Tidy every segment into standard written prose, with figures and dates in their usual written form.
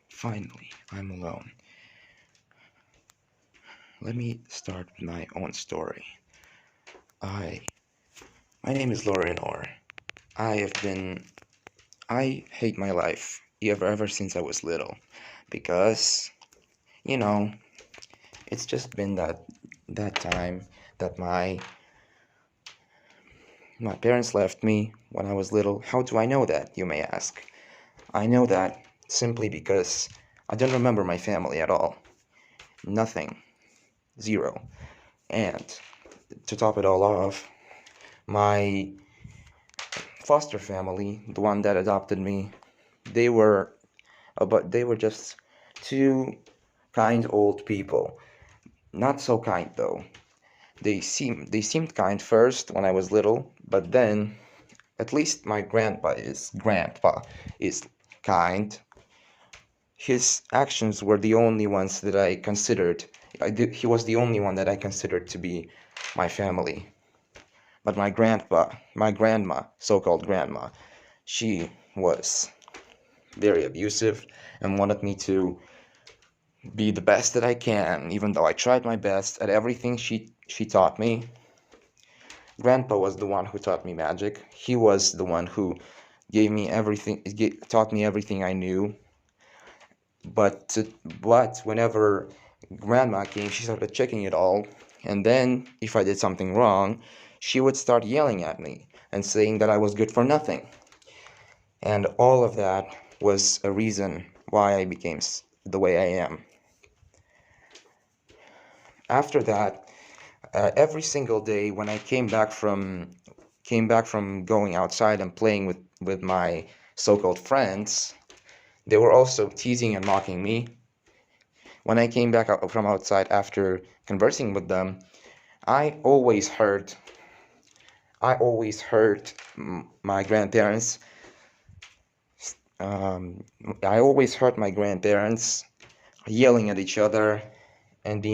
Finally, I'm alone. Let me start with my own story. I, my name is Lorynor. I have been, I hate my life ever since I was little, because you know, it's just been that time that my parents left me when I was little. How do I know that, you may ask? I know that simply because I don't remember my family at all. Nothing. Zero. And to top it all off, my foster family, the one that adopted me, they were they were just two kind old people. Not so kind though. They seemed kind first when I was little, but then at least my grandpa is kind. His actions were the only ones that I considered. He was the only one that I considered to be my family. But my grandma, so-called grandma, she was very abusive and wanted me to be the best that I can, even though I tried my best at everything she taught me. Grandpa was the one who taught me magic. He was the one who taught me everything I knew. But whenever grandma came, she started checking it all, and then if I did something wrong, she would start yelling at me and saying that I was good for nothing. And all of that was a reason why I became the way I am. After that, every single day when I came back from going outside and playing with my so-called friends, they were also teasing and mocking me. When I came back from outside after conversing with them, I always heard my grandparents. I always heard my grandparents yelling at each other and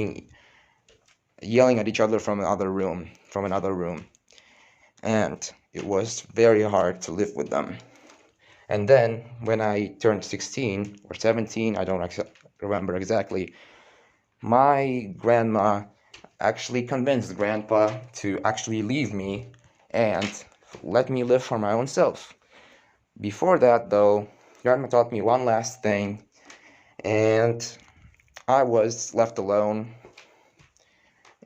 yelling at each other from another room, and it was very hard to live with them. And then when I turned 16 or 17, I don't remember exactly, my grandma actually convinced grandpa to actually leave me and let me live for my own self. Before that, though, grandma taught me one last thing, and I was left alone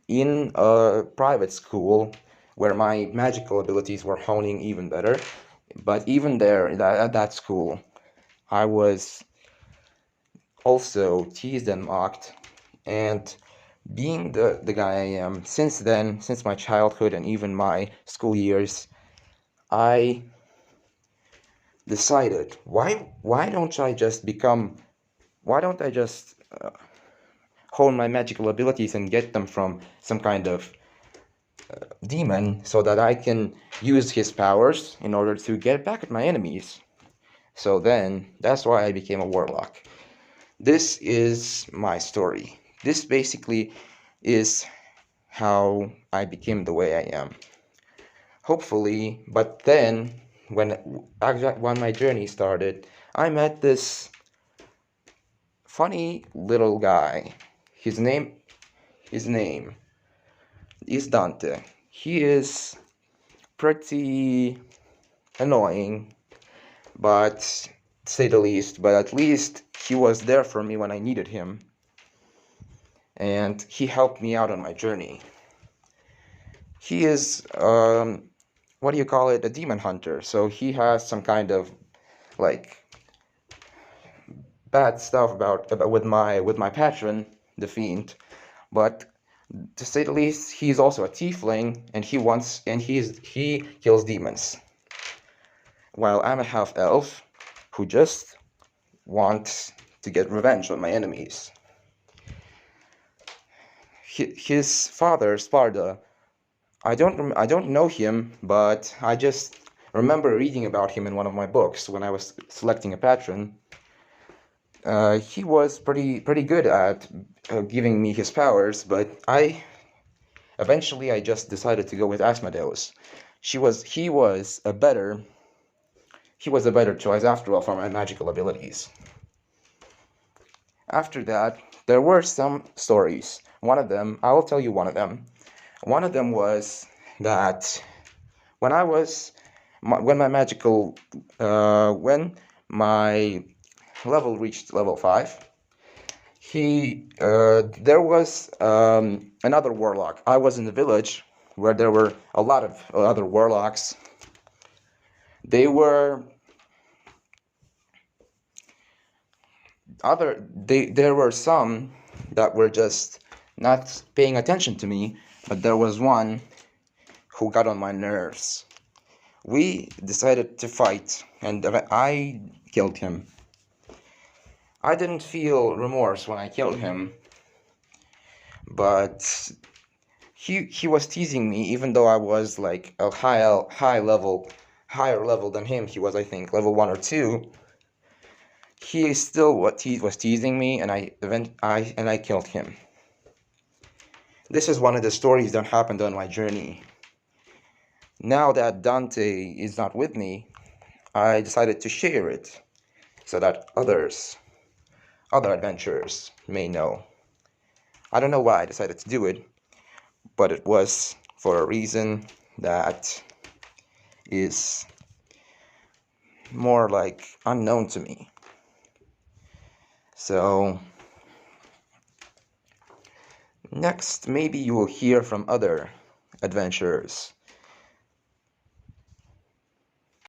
in a private school where my magical abilities were honing even better. But even there, at that school, I was also teased and mocked. And being the guy I am, since my childhood and even my school years, I decided, why don't I just hone my magical abilities and get them from some kind of demon so that I can use his powers in order to get back at my enemies. So then, that's why I became a warlock. This is my story. This basically is how I became the way I am. Hopefully, but then, when my journey started, I met this funny little guy. His name is Dante. He is pretty annoying, but to say the least, but at least he was there for me when I needed him, and he helped me out on my journey. He is, what do you call it, a demon hunter, so he has some kind of, like, bad stuff about with my patron, the fiend, but to say the least, he's also a tiefling, and he kills demons, while I'm a half elf who just wants to get revenge on my enemies. His father, Sparda, I don't know him, but I just remember reading about him in one of my books when I was selecting a patron. He was pretty good at giving me his powers, but eventually I just decided to go with Asmodeus. He was a better choice after all for my magical abilities. After that, there were some stories. One of them, I will tell you one of them. One of them was that when I was, when my magical, when my level reached level 5, there was another warlock. I was in the village where there were a lot of other warlocks. They were there were some that were just not paying attention to me, but there was one who got on my nerves. We decided to fight, and I killed him. I didn't feel remorse when I killed him, but he was teasing me, even though I was like a higher level than him. He was, I think, level 1 or 2. He still was teasing me, and I killed him. This is one of the stories that happened on my journey. Now that Dante is not with me, I decided to share it so that other adventurers may know. I don't know why I decided to do it, but it was for a reason that is more like unknown to me. So, next, maybe you will hear from other adventurers